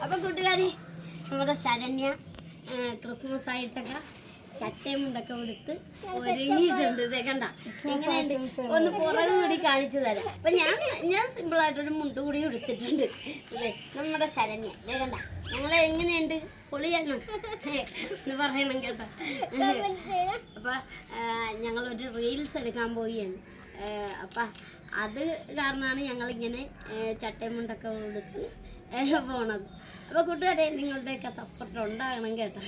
അപ്പം കൂട്ടുകാരി നമ്മുടെ ശരണ്യ ക്രിസ്മസ് ആയിട്ടൊക്കെ ചട്ടയും മുണ്ടൊക്കെ കൊടുത്ത് ഒരുങ്ങിയിട്ടുണ്ട്. ഇതേ കണ്ട എങ്ങനെയുണ്ട് ഒന്ന് പുറകു കൂടി കാണിച്ചു തരാം. അപ്പം ഞാൻ സിമ്പിളായിട്ടൊരു മുണ്ട് കൂടി എടുത്തിട്ടുണ്ട്. അല്ലേ നമ്മുടെ ശരണ്യ ഇതേ കണ്ട ഞങ്ങളെ എങ്ങനെയുണ്ട് പൊളിയാണ് എന്ന് പറയണം കേട്ടോ. അപ്പം ഞങ്ങളൊരു റീൽസ് എടുക്കാൻ പോവുകയാണ്. അപ്പം അത് കാരണമാണ് ഞങ്ങളിങ്ങനെ ചട്ടയും മുണ്ടൊക്കെ കൊടുത്ത് പോണത്. അപ്പോൾ കൂട്ടുകാരെ നിങ്ങളുടെയൊക്കെ സപ്പോർട്ട് ഉണ്ടാകണം കേട്ടോ.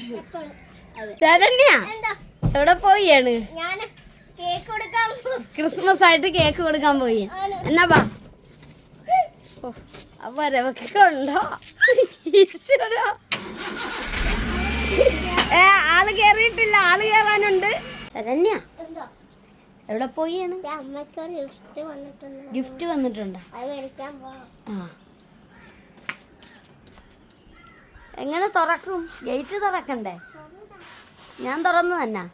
അതെ ശരണ്യ എവിടെ പോയാണ്? ക്രിസ്മസ് ആയിട്ട് കേക്ക് കൊടുക്കാൻ പോയി. എന്നാ ബാ വരവൊക്കെ ഉണ്ടോ ഈശ്വര. ആള് കേറിയിട്ടില്ല, ആള് കേറാനുണ്ട്. ശരണ്യ എവിടെ പോയാണ്? ഗിഫ്റ്റ് വന്നിട്ടുണ്ടോ? ആ എങ്ങനെ തുറക്കും? ഗേറ്റ് തുറക്കണ്ടേ? ഞാൻ തുറന്നു തന്നെ.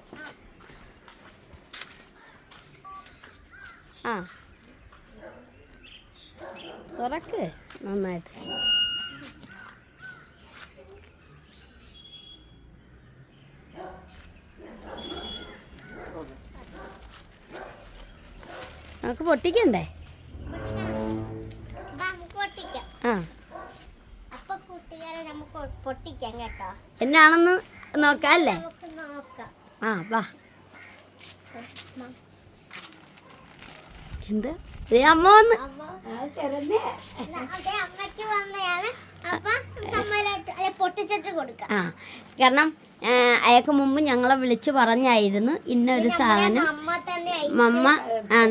ആ തുറക്ക് നന്നായിട്ട്. നമുക്ക് പൊട്ടിക്കണ്ടേ? ആ പൊട്ടിക്കാം കേട്ടോ. എന്നാണെന്ന് നോക്കാം അല്ലേ? ആ വാ. എന്ത് അമ്മ വന്ന് ആ കാരണം അയാൾക്ക് മുമ്പ് ഞങ്ങളെ വിളിച്ചു പറഞ്ഞായിരുന്നു ഇന്നൊരു സാധനം മമ്മ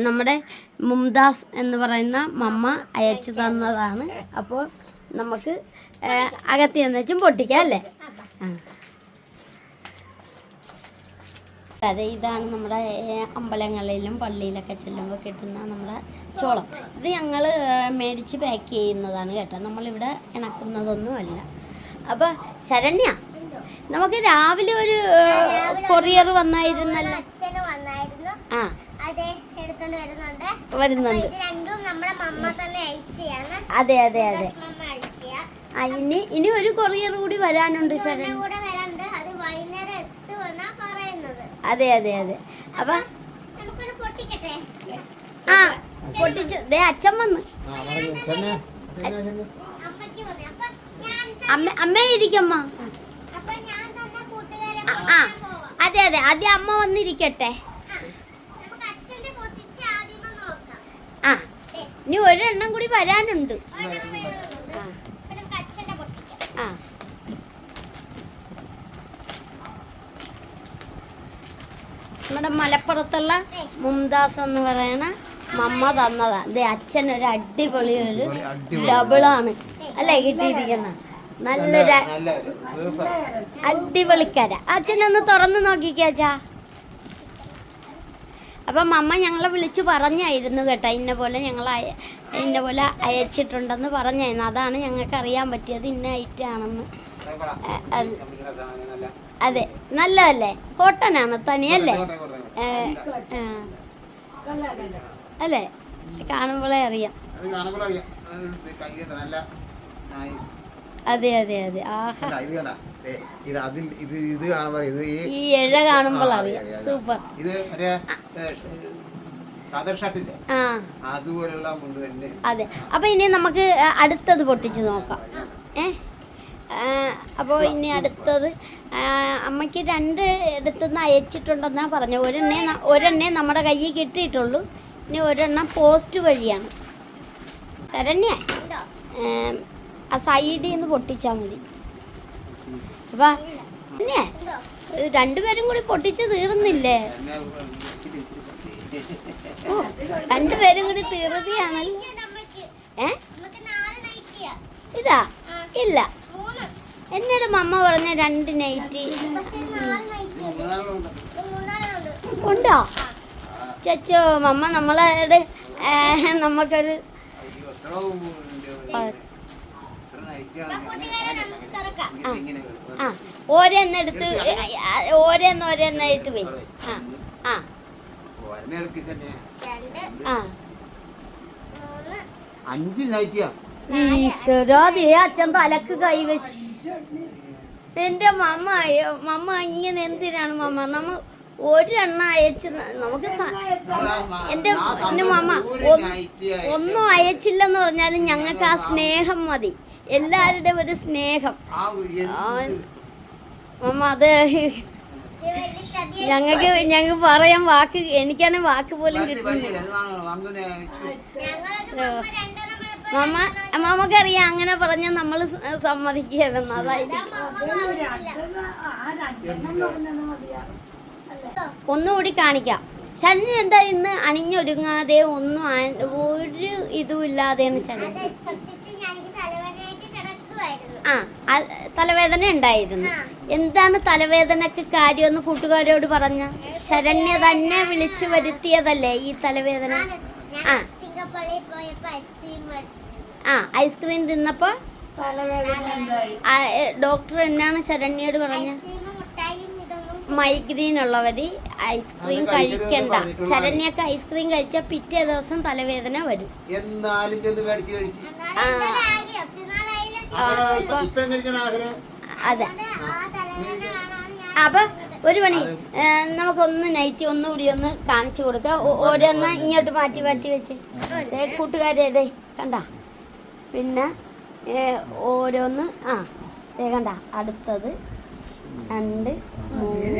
നമ്മുടെ മുംതാസ് എന്ന് പറയുന്ന മമ്മ അയച്ചു തന്നതാണ്. അപ്പോൾ നമുക്ക് അകത്തി എന്നുവെച്ചും പൊട്ടിക്കാം അല്ലേ? ആ അതെ ഇതാണ് നമ്മുടെ അമ്പലങ്ങളിലും പള്ളിയിലൊക്കെ ചെല്ലുമ്പോൾ കിട്ടുന്ന നമ്മുടെ ചോളം. ഇത് ഞങ്ങൾ മേടിച്ച് പാക്ക് ചെയ്യുന്നതാണ് കേട്ടോ, നമ്മളിവിടെ ഇണക്കുന്നതൊന്നുമല്ല. അപ്പോൾ ശരണ്യ നമുക്ക് രാവിലെ ഒരു കൊറിയർ വന്നായിരുന്നല്ലോ. ആ വരുന്നുണ്ട്. അതെ അതെ അതെ. ആ ഇനി ഒരു കൊറിയർ കൂടി വരാനുണ്ട് ശരണ്യ. അതെ അതെ അതെ. അപ്പൊ ആ പൊട്ടിച്ചു ദേ അച്ഛൻ വന്ന്. അമ്മ ഇരിക്കമ്മ. ആ അതെ അതെ ആദ്യം അമ്മ വന്നിരിക്കട്ടെ. ആ ഇനി ഒരെണ്ണം കൂടി വരാനുണ്ട്. ആ നമ്മുടെ മലപ്പുറത്തുള്ള മുംതാസ് എന്ന് പറയുന്ന മമ്മ തന്നതാ. അതെ അച്ഛൻ ഒരു അടിപൊളി ഒരു ഡബിളാണ് അല്ലേ കിട്ടിയിരിക്കുന്നത്. നല്ലൊരു അടിപൊളിക്കര. അച്ഛനൊന്ന് തുറന്നു നോക്കിക്കാച്ചാ. അപ്പം മമ്മ ഞങ്ങളെ വിളിച്ച് പറഞ്ഞായിരുന്നു കേട്ടോ, ഇന്ന പോലെ അയച്ചിട്ടുണ്ടെന്ന് പറഞ്ഞായിരുന്നു. അതാണ് ഞങ്ങൾക്ക് അറിയാൻ പറ്റിയത് ഇന്ന ഐറ്റാണെന്ന്. അതെ നല്ലതല്ലേ? കോട്ടനാണ് തനിയല്ലേ? അല്ലേ കാണുമ്പോഴേ അറിയാം. അതെ അതെ അതെ. ആഹാ ഈ ഇഴ കാണുമ്പോൾ അറിയാം. സൂപ്പർ. അതെ അപ്പൊ ഇനി നമുക്ക് അടുത്തത് പൊട്ടിച്ച് നോക്കാം. അപ്പോൾ ഇനി അടുത്തത് അമ്മയ്ക്ക് 2 ഇടത്തുനിന്ന് അയച്ചിട്ടുണ്ടെന്നാണ് പറഞ്ഞു. ഒരെണ്ണേ നമ്മുടെ കയ്യിൽ കിട്ടിയിട്ടുള്ളൂ. ഇനി ഒരെണ്ണം പോസ്റ്റ് വഴിയാണ്. ശരണ്യ ആ സൈഡിൽ നിന്ന് പൊട്ടിച്ചാൽ മതി. അപ്പം പിന്നെ 2 പേരും കൂടി പൊട്ടിച്ച് തീർന്നില്ലേ? ഓ 2 പേരും കൂടി തീർത്തിയാണല്ലോ. ഇതാ ഇല്ല എന്നോട് മമ്മ പറഞ്ഞ 2 നൈറ്റി ഉണ്ടോ? ചച്ചോ മമ്മ നമ്മളെ നമുക്കൊരു ആ ഓരോന്നെടുത്ത് ഓരോന്നായിട്ട് പോയി. ആ ആ 5 നൈറ്റിയാ. ഈശ്വരാ ദേ അച്ഛൻ തലക്ക് കൈവച്ച്. എന്റെ മമ്മ ഇങ്ങനെ എന്തിനാണ് നമ്മ ഒരെണ്ണ അയച്ച് നമുക്ക് എന്റെ മമ്മ ഒന്നും അയച്ചില്ലെന്ന് പറഞ്ഞാലും ഞങ്ങൾക്ക് ആ സ്നേഹം മതി, എല്ലാവരുടെയും ഒരു സ്നേഹം. മമ്മ അത് ഞങ്ങൾക്ക് പറയാൻ വാക്ക്, എനിക്കാണെങ്കിൽ വാക്ക് പോലും കിട്ടുന്നില്ല. മമ്മക്കറിയാം അങ്ങനെ പറഞ്ഞാൽ നമ്മൾ സമ്മതിക്കുകയല്ലെന്ന്. അതായിട്ട് ഒന്നുകൂടി കാണിക്കാം. ശരണ്യ എന്താ ഇന്ന് അണിഞ്ഞൊരുങ്ങാതെ ഒന്നും ഒരു ഇതും ഇല്ലാതെയാണ് ശരണ്യ. തലവേദന ഉണ്ടായിരുന്നു. എന്താണ് തലവേദനക്ക് കാര്യമെന്ന് കൂട്ടുകാരോട് പറഞ്ഞ? ശരണ്യ തന്നെ വിളിച്ചു വരുത്തിയതല്ലേ ഈ തലവേദന? ഐസ്ക്രീം തിന്നപ്പോ ഡോക്ടർ എന്നാണ് ശരണ്യോട് പറഞ്ഞ? മൈഗ്രെയിൻ ഉള്ളവര് ഐസ്ക്രീം കഴിക്കണ്ട. ശരണ്യൊക്കെ ഐസ്ക്രീം കഴിച്ച പിറ്റേ ദിവസം തലവേദന വരും. അതെ. അപ്പൊ ഒരു പണി, നമുക്കൊന്ന് നൈറ്റ് ഒന്നുകൂടി ഒന്ന് കാണിച്ചു കൊടുക്കാം. ഓരോന്ന് ഇങ്ങോട്ട് മാറ്റി മാറ്റി വെച്ച് കൂട്ടുകാരെ കണ്ട. പിന്നെ ഓരോന്ന് കണ്ട. അടുത്തത് 2 3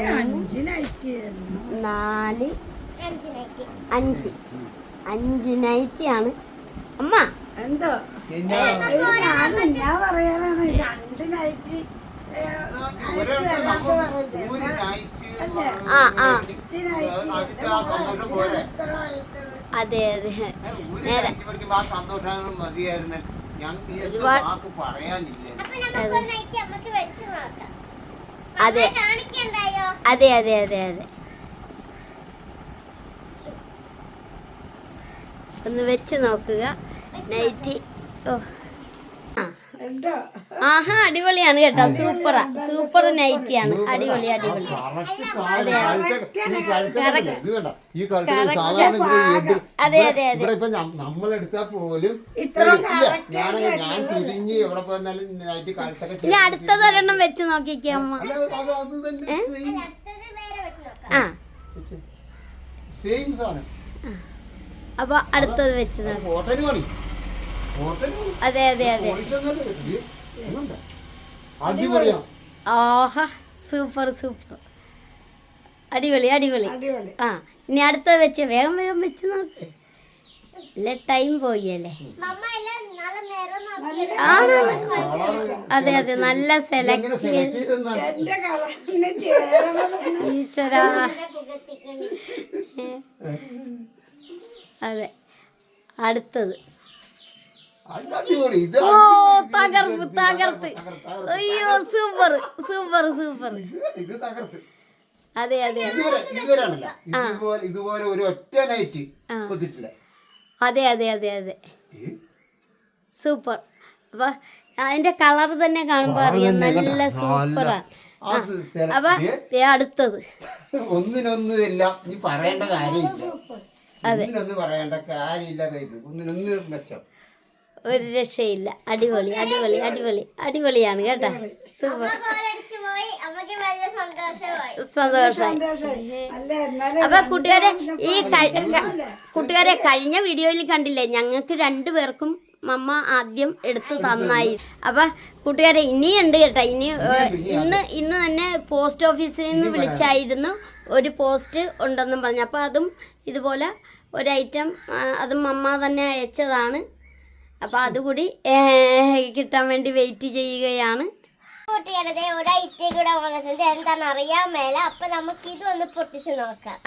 4 5 നൈറ്റിയാണ് അമ്മ. എന്തോ ഞാൻ പറയാനാണ് 2 നൈറ്റ്. അതെ അതെ അതെ അതെ അതെ അതെ അതെ ഒന്ന് വെച്ച് നോക്കുക നൈറ്റി. ആഹാ അടിപൊളിയാണ് കേട്ടോ. സൂപ്പർ നൈറ്റിയാണ്. അടിപൊളി അടിപൊളി. അതെ അതെ അതെ അതെ. ഇനി അടുത്തതൊരെണ്ണം വെച്ച് നോക്കിക്കേ അമ്മ. അപ്പൊ അടുത്തത് വെച്ച് നോക്കി. അതെ അതെ അതെ. ആഹാ സൂപ്പർ അടിപൊളി അടിപൊളി. ഇനി അടുത്തത് വെച്ച് വേഗം വെച്ച് നോക്ക്. ടൈം പോയല്ലേ. അതെ അതെ നല്ല സെലക്ട്. ഈശ്വരാ. അതെ അടുത്തത്. ഓ തകർത്ത്. അയ്യോ സൂപ്പർ. അതെ അതെ ഇതുപോലെ ഒരു ഒറ്റ നൈറ്റ് അതെ അതെ അതെ അതെ സൂപ്പർ. അപ്പൊ അതിന്റെ കളർ തന്നെ കാണുമ്പോ അറിയാം നല്ല സൂപ്പറാ. അപ്പൊ അടുത്തത് ഒന്നിനൊന്നും എല്ലാം നീ പറയേണ്ട കാര്യമില്ല. ഒന്നിനൊന്നും പറയേണ്ട കാര്യമില്ലാതെ ഒന്നിനൊന്ന് മെച്ചം. ഒരു രക്ഷയില്ല. അടിപൊളി അടിപൊളിയാണ് കേട്ടാ. സൂപ്പർ സന്തോഷമായി. അപ്പൊ കൂട്ടുകാരെ കഴിഞ്ഞ വീഡിയോയിൽ കണ്ടില്ലേ, ഞങ്ങൾക്ക് 2 പേർക്കും മമ്മ ആദ്യം എടുത്തു തന്നായി. അപ്പൊ കൂട്ടുകാരെ ഇനിയുണ്ട് കേട്ടാ. ഇന്ന് തന്നെ പോസ്റ്റ് ഓഫീസിൽ നിന്ന് വിളിച്ചായിരുന്നു. ഒരു പോസ്റ്റ് ഉണ്ടെന്നും പറഞ്ഞു. അപ്പൊ അതും ഇതുപോലെ ഒരു ഐറ്റം അതും മമ്മ തന്നെ അയച്ചതാണ്. അപ്പൊ അതുകൂടി കിട്ടാൻ വേണ്ടി വെയിറ്റ് ചെയ്യുകയാണ്.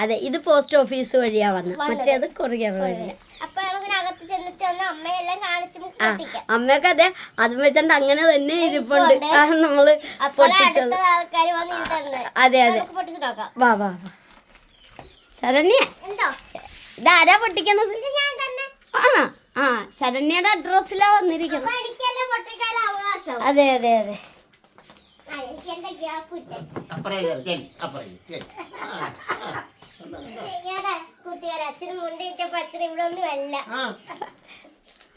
അതെ ഇത് പോസ്റ്റ് ഓഫീസ് വഴിയാ വന്നത്, മറ്റേത് കൊറിയർ വഴിയാ. അമ്മയൊക്കെ അതെ അതും വെച്ചോണ്ട് അങ്ങനെ തന്നെ ഇരിപ്പുണ്ട്. നമ്മള് പൊട്ടിച്ചത്. അതെ അതെ വാ വാ വാ. ശരണ്യ ഇതാരാ പൊട്ടിക്കണത്? ആണോ? ശരണ്യയുടെ അഡ്രസ്സിലാ വന്നിരിക്കുന്നത്. അതെ അതെ അതെ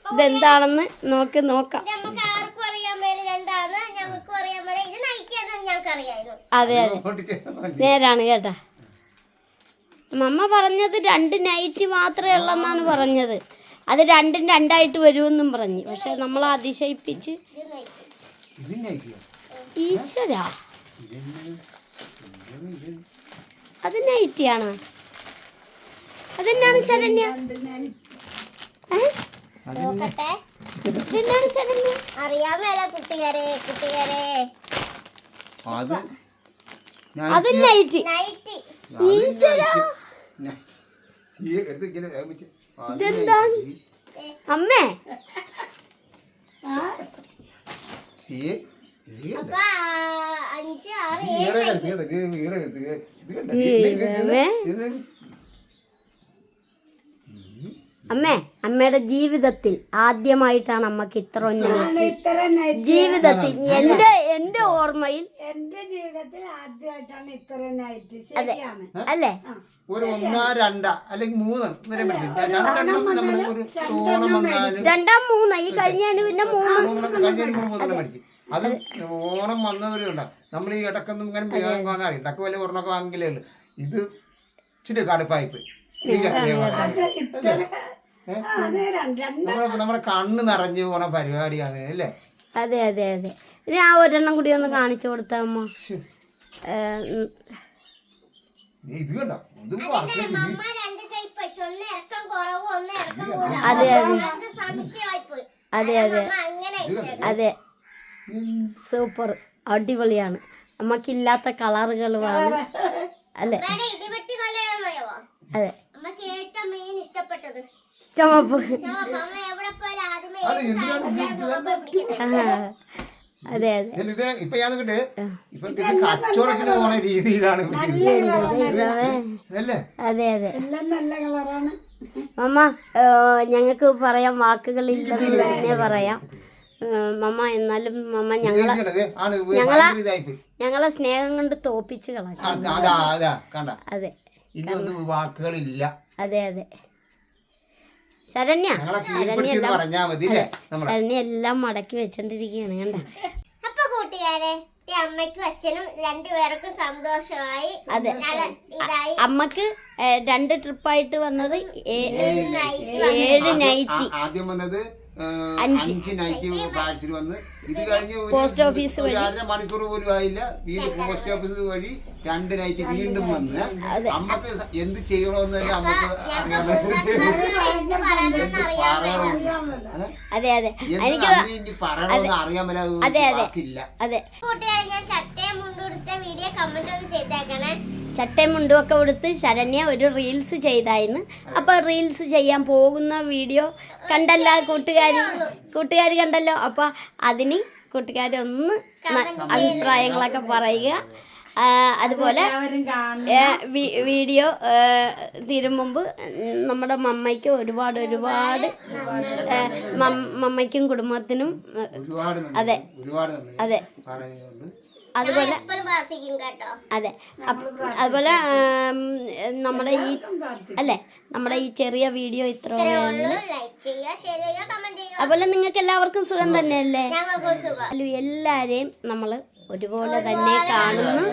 ഇതെന്താണെന്ന് നോക്കാം. നമുക്ക് ആർക്കും അറിയാൻ മേലെ രണ്ടാണ്, ഞങ്ങൾക്കും അറിയാൻ മേലെ ഇത് നയിക്കാന്ന് ഞങ്ങൾക്ക് അറിയായിരുന്നു. അതെ നേരാണ് കേട്ടാ. മമ്മ പറഞ്ഞത് 2 നൈറ്റി മാത്രമേ ഉള്ളെന്നാണ് പറഞ്ഞത്. അത് 2 2ആയിട്ട് വരുമെന്നും പറഞ്ഞു. പക്ഷെ നമ്മൾ അതിശയിപ്പിച്ച് ഈശ്വരാ അത് നൈറ്റിയാണ്. അതെന്നാണ് ശരണ്യ? നോക്കട്ടെ, ഇതെന്നാണ് ശരണ്യ? അറിയാൻ മേലെ കുട്ടികാരെ അത് നൈറ്റി. നൈറ്റി ഇതെന്താണ് അമ്മേ? അപ്പൊ 5 6 അമ്മേ, അമ്മയുടെ ജീവിതത്തിൽ ആദ്യമായിട്ടാണ് അമ്മക്ക് ഇത്ര ജീവിതത്തിൽ എന്റെ ഓർമ്മയിൽ എന്റെ ജീവിതത്തിൽ ആദ്യമായിട്ടാണ് ഇത്ര നൈറ്റ്. ശരിയാണ് അല്ലേ? ഒരു 1 2 അല്ലെങ്കിൽ 3 വരെ പിടിക്കും. 2 3 ഈ കഴിഞ്ഞതിന് പിന്നെ 3 പഠിച്ചു. അത് ഓണം വന്നവരുണ്ട. നമ്മൾ ഈ ഇടക്കൊന്നും ഇങ്ങനെ വാങ്ങാറ് ഇടക്ക് വല്ല ഒരെണ്ണൊക്കെ വാങ്ങിലേ ഉള്ളു. ഇത് ഇച്ചിരി കടുപ്പായിപ്പോയി. നമ്മുടെ കണ്ണ് നിറഞ്ഞു പോണ പരിപാടിയാണ് അല്ലേ? അതെ അതെ അതെ. ഇനി ആ ഒരെണ്ണം കൂടി ഒന്ന് കാണിച്ചു കൊടുത്ത അമ്മ. ഇത് കണ്ടോ? അതെ അതെ അതെ അതെ സൂപ്പർ അടിപൊളിയാണ്. നമുക്കില്ലാത്ത കളറുകൾ വേണം അല്ലേ? അതെ ചുമപ്പ്. അതെ അതെ ഇപ്പൊ ഞാൻ ഇപ്പൊ കച്ചവടത്തിന് പോണ രീതിയിലാണ്. അതെ അതെ മമ്മ, ഞങ്ങൾക്ക് പറയാൻ വാക്കുകളില്ലെന്ന് തന്നെ പറയാം മമ്മ. എന്നാലും മമ്മ ഞങ്ങളെ സ്നേഹം കൊണ്ട് തോപ്പിച്ച് കളഞ്ഞു. അതെ വാക്കുകളില്ല. അതെ അതെ ശരണ്യ എല്ലാം മടക്കി വെച്ചോണ്ടിരിക്കുകയാണ് കണ്ട. അപ്പൊ കൂട്ടുകാരെ, അമ്മയ്ക്കും അച്ഛനും 2 പേർക്കും സന്തോഷമായി. അതെ, അമ്മക്ക് 2 ട്രിപ്പായിട്ട് വന്നത് 7 നൈറ്റി. ആദ്യം വന്നത് 5 നൈറ്റ് പാഴ്സൽ വന്ന് ഇത് കഴിഞ്ഞ് പോസ്റ്റ് ഓഫീസ് വഴി 1.5 മണിക്കൂർ പോലും ആയില്ല. വീണ്ടും പോസ്റ്റ് ഓഫീസ് വഴി 2 നൈറ്റ് വീണ്ടും വന്ന് അമ്മക്ക് എന്ത് ചെയ്യണമെന്ന് തന്നെ അമ്മക്ക് അതെ അതെ എനിക്ക് പറയണമെന്ന് അറിയാൻ പറ്റില്ല. അതെ അതെ അതെ. ഞാൻ ചട്ടയും മുണ്ടും എടുത്ത വീഡിയോ കമന്റ് ഒന്ന് ചെയ്തേക്കണേ. ചട്ടയും മുണ്ടും ഒക്കെ കൊടുത്ത് ശരണ്യ ഒരു റീൽസ് ചെയ്തായിരുന്നു. അപ്പോൾ റീൽസ് ചെയ്യാൻ പോകുന്ന വീഡിയോ കണ്ടല്ലോ കൂട്ടുകാർ കണ്ടല്ലോ. അപ്പോൾ അതിന് കൂട്ടുകാർ ഒന്ന് അഭിപ്രായങ്ങളൊക്കെ പറയുക. അതുപോലെ വീഡിയോ തീരും മുമ്പ് നമ്മുടെ മമ്മയ്ക്ക് ഒരുപാട് മമ്മയ്ക്കും കുടുംബത്തിനും അതെ അതെ അതുപോലെ അതെ അതുപോലെ നമ്മുടെ ഈ ചെറിയ വീഡിയോ ഇത്ര. അതുപോലെ നിങ്ങൾക്ക് എല്ലാവർക്കും സുഖം തന്നെയല്ലേ? എല്ലാരെയും നമ്മൾ ഒരുപോലെ തന്നെ കാണുന്നു.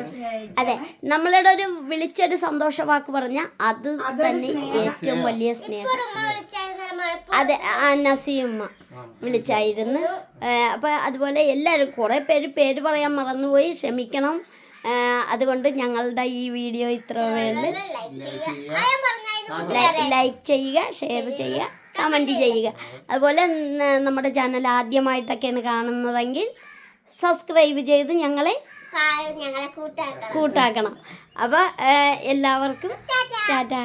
അതെ, നമ്മളുടെ ഒരു വിളിച്ചൊരു സന്തോഷ വാക്ക് പറഞ്ഞ അത് തന്നെ ഏറ്റവും വലിയ സ്നേഹം. അതെ, നസീമ്മ വിളിച്ചായിരുന്നു. അപ്പം അതുപോലെ എല്ലാവരും കുറേ പേര് പറയാൻ മറന്നുപോയി, ക്ഷമിക്കണം. അതുകൊണ്ട് ഞങ്ങളുടെ ഈ വീഡിയോ ഇത്ര വേണ്ട. ലൈക്ക് ചെയ്യുക, ഷെയർ ചെയ്യുക, കമൻറ്റ് ചെയ്യുക. അതുപോലെ നമ്മുടെ ചാനൽ ആദ്യമായിട്ടൊക്കെയാണ് കാണുന്നതെങ്കിൽ സബ്സ്ക്രൈബ് ചെയ്ത് ഞങ്ങളെ കൂട്ടാക്കണം. അപ്പോൾ എല്ലാവർക്കും ടാറ്റാ.